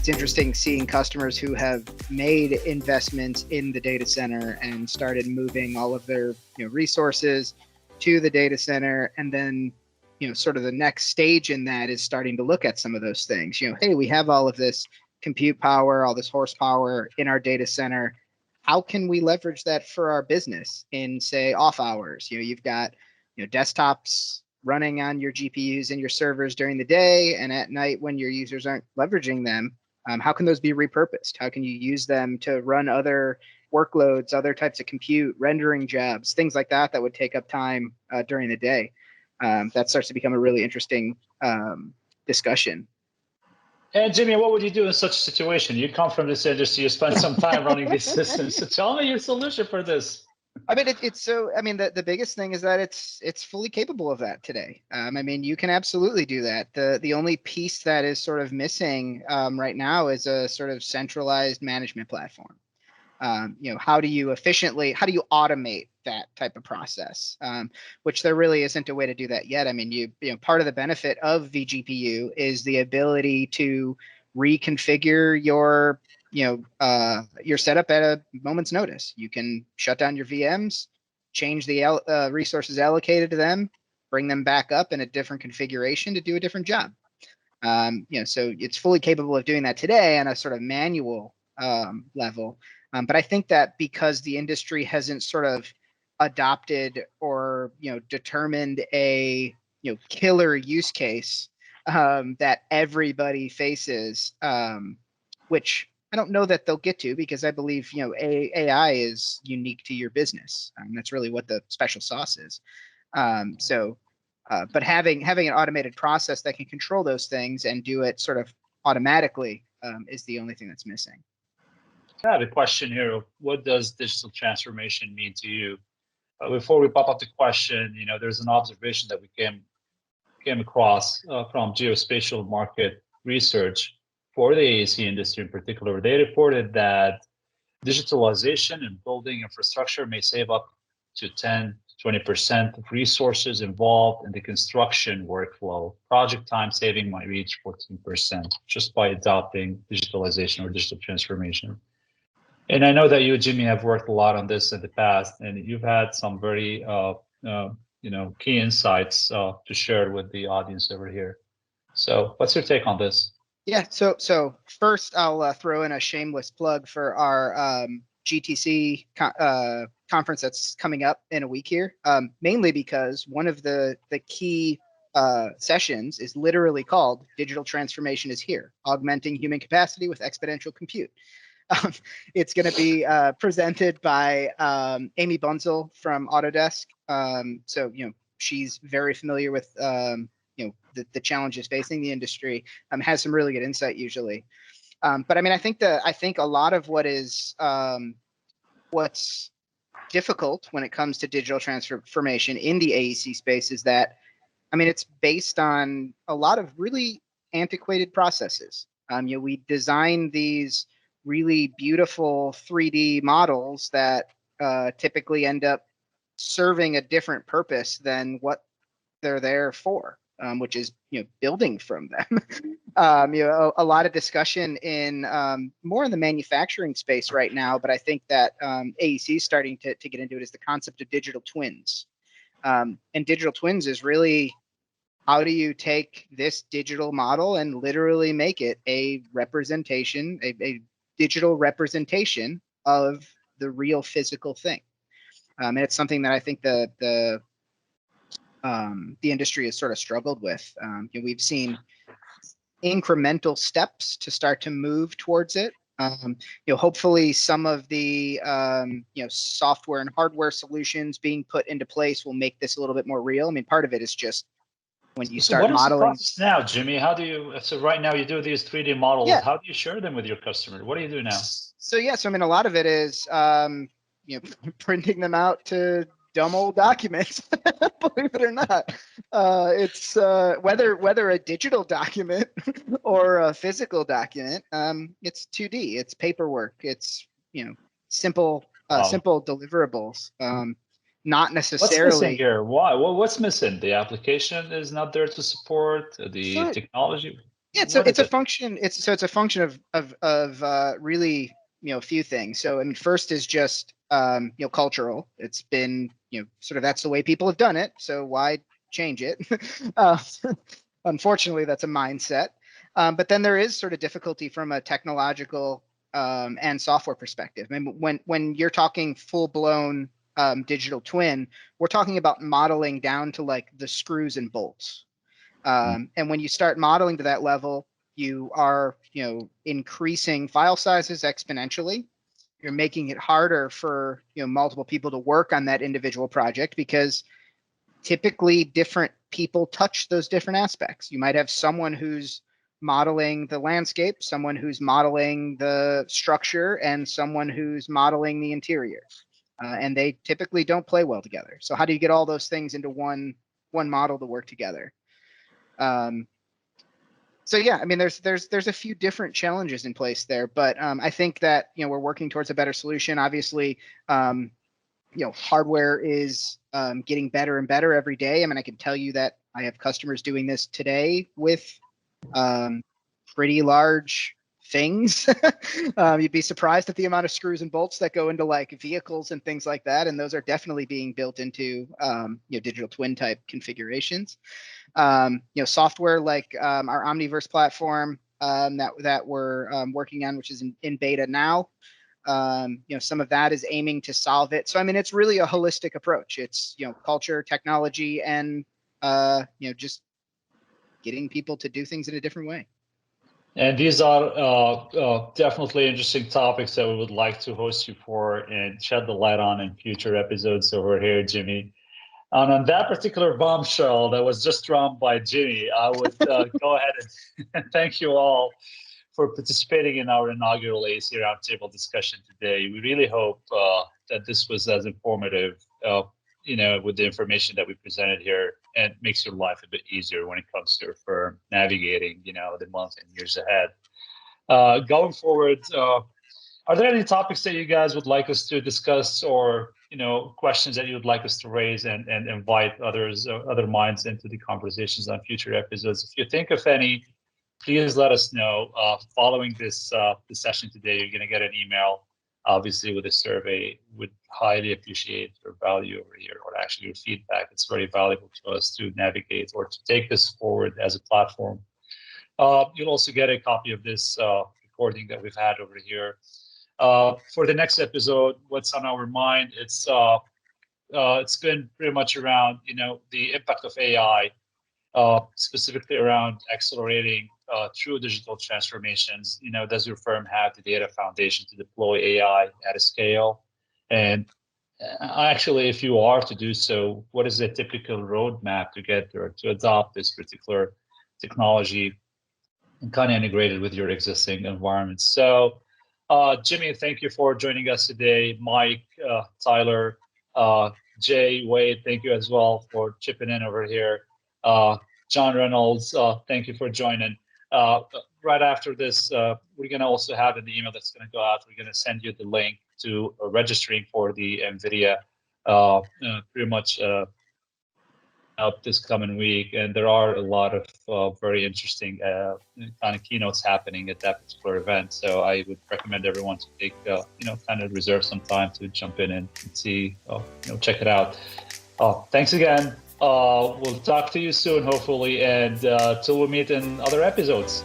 it's interesting seeing customers who have made investments in the data center and started moving all of their resources to the data center, and then sort of the next stage in that is starting to look at some of those things. Hey, we have all of this compute power, all this horsepower in our data center. How can we leverage that for our business in, say, off hours? You've got desktops running on your GPUs and your servers during the day, and at night when your users aren't leveraging them, how can those be repurposed? How can you use them to run other workloads, other types of compute, rendering jobs, things like that would take up time during the day? That starts to become a really interesting discussion. And Jimmy, what would you do in such a situation? You come from this industry, you spent some time running these systems. So tell me your solution for this. I mean, the biggest thing is that it's fully capable of that today. I mean, you can absolutely do that. The only piece that is sort of missing right now is a sort of centralized management platform. How do you automate that type of process? Which there really isn't a way to do that yet. I mean, part of the benefit of vGPU is the ability to reconfigure your setup at a moment's notice. You can shut down your VMs, change the resources allocated to them, bring them back up in a different configuration to do a different job. So it's fully capable of doing that today on a sort of manual level. But I think that because the industry hasn't sort of adopted or determined a killer use case that everybody faces, which I don't know that they'll get to, because I believe AI is unique to your business. That's really what the special sauce is. But having an automated process that can control those things and do it sort of automatically is the only thing that's missing. I have a question here. What does digital transformation mean to you? Before we pop up the question, there's an observation that we came across from geospatial market research for the AEC industry in particular. They reported that digitalization in building infrastructure may save up to 10 to 20% of resources involved in the construction workflow. Project time saving might reach 14% just by adopting digitalization or digital transformation. And I know that you, Jimmy, have worked a lot on this in the past, and you've had some very key insights to share with the audience over here. So what's your take on this? Yeah, so first I'll throw in a shameless plug for our GTC conference that's coming up in a week here, mainly because one of the key sessions is literally called Digital Transformation is Here, Augmenting Human Capacity with Exponential Compute. It's going to be presented by Amy Bunzel from Autodesk. So she's very familiar with the challenges facing the industry. Has some really good insight usually. But I mean, I think a lot of what's difficult when it comes to digital transformation in the AEC space is that, I mean, it's based on a lot of really antiquated processes. We design these really beautiful 3D models that typically end up serving a different purpose than what they're there for, which is building from them. A lot of discussion in more in the manufacturing space right now, but I think that AEC is starting to get into it, is the concept of digital twins. And digital twins is really, how do you take this digital model and literally make it a representation, a digital representation of the real physical thing? And it's something that I think the industry has sort of struggled with. We've seen incremental steps to start to move towards it. Hopefully some of the software and hardware solutions being put into place will make this a little bit more real. I mean, part of it is just when you start modeling. What is the process now, Jimmy? How do you? So right now you do these 3D models. Yeah. How do you share them with your customer? What do you do now? So I mean, a lot of it is printing them out to dumb old documents. Believe it or not, it's whether a digital document or a physical document. It's 2D. It's paperwork. It's simple deliverables. Not necessarily. What's missing here? Why? Well, what's missing? The application is not there to support the technology. Yeah, it's a function. It's a function of really a few things. So I mean, first is just cultural. It's been sort of that's the way people have done it. So why change it? uh, Unfortunately, that's a mindset. But then there is sort of difficulty from a technological and software perspective. I mean, when you're talking full blown digital twin, we're talking about modeling down to like the screws and bolts. And when you start modeling to that level, you are, increasing file sizes exponentially. You're making it harder for, multiple people to work on that individual project because typically different people touch those different aspects. You might have someone who's modeling the landscape, someone who's modeling the structure, and someone who's modeling the interior. And they typically don't play well together. So how do you get all those things into one model to work together? So yeah, I mean, there's a few different challenges in place there, but I think that we're working towards a better solution. Obviously, hardware is getting better and better every day. I mean, I can tell you that I have customers doing this today with pretty large things. You'd be surprised at the amount of screws and bolts that go into like vehicles and things like that, and those are definitely being built into digital twin type configurations. Software like our Omniverse platform that we're working on, which is in beta now. Some of that is aiming to solve it. So I mean, it's really a holistic approach. It's culture, technology, and just getting people to do things in a different way. And these are definitely interesting topics that we would like to host you for and shed the light on in future episodes over here, Jimmy. And on that particular bombshell that was just dropped by Jimmy, I would go ahead and thank you all for participating in our inaugural AEC Roundtable discussion today. We really hope that this was as informative, with the information that we presented here, and makes your life a bit easier when it comes to your firm navigating, the months and years ahead. Going forward, are there any topics that you guys would like us to discuss, or questions that you would like us to raise and invite other minds into the conversations on future episodes? If you think of any, please let us know. Following this session today, you're going to get an email, obviously, with a survey. Would highly appreciate your value over here, or actually your feedback. It's very valuable to us to navigate or to take this forward as a platform. You'll also get a copy of this recording that we've had over here. For the next episode, what's on our mind? It's been pretty much around the impact of AI, specifically around accelerating true digital transformations. Does your firm have the data foundation to deploy AI at a scale? And actually, if you are to do so, what is the typical roadmap to get there, to adopt this particular technology and kind of integrate it with your existing environment? So, Jimmy, thank you for joining us today. Mike, Tyler, Jay, Wade, thank you as well for chipping in over here. John Reynolds, thank you for joining. Right after this, we're going to also have in the email that's going to go out, we're going to send you the link to registering for the Nvidia pretty much up this coming week. And there are a lot of very interesting kind of keynotes happening at that particular event. So I would recommend everyone to take, kind of reserve some time to jump in and see, check it out. Thanks again. We'll talk to you soon, hopefully, and till we meet in other episodes.